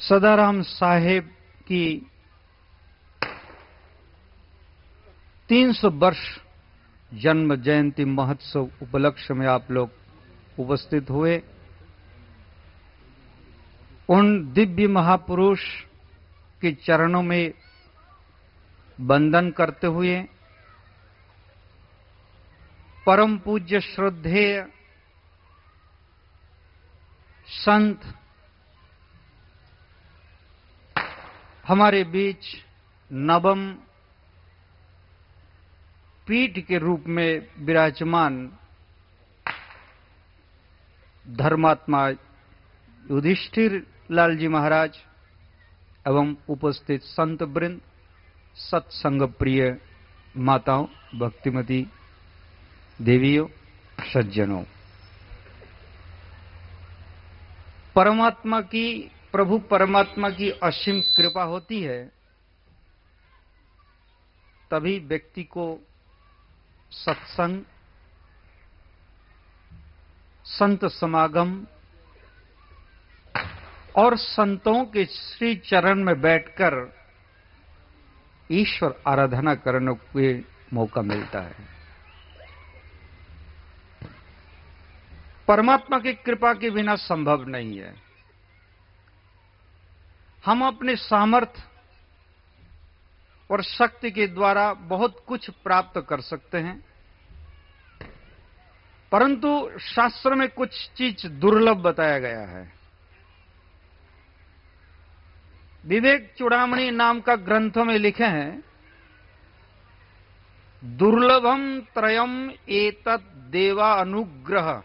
सदाराम साहेब की 300 वर्ष जन्म जयंती महोत्सव उपलक्ष्य में आप लोग उपस्थित हुए। उन दिव्य महापुरुष के चरणों में वंदन करते हुए परम पूज्य श्रद्धेय संत हमारे बीच नवम पीठ के रूप में विराजमान धर्मात्मा युधिष्ठिर लाल जी महाराज एवं उपस्थित संत वृंद, सत्संग प्रिय माताओं, भक्तिमती देवियों, सज्जनों, प्रभु परमात्मा की असीम कृपा होती है तभी व्यक्ति को सत्संग, संत समागम और संतों के श्री चरण में बैठकर ईश्वर आराधना करने के मौका मिलता है। परमात्मा की कृपा के बिना संभव नहीं है। हम अपने सामर्थ्य और शक्ति के द्वारा बहुत कुछ प्राप्त कर सकते हैं, परंतु शास्त्र में कुछ चीज दुर्लभ बताया गया है। विवेक चूड़ामणि नाम का ग्रंथों में लिखे हैं, दुर्लभम त्रयम एतत् देवा अनुग्रह।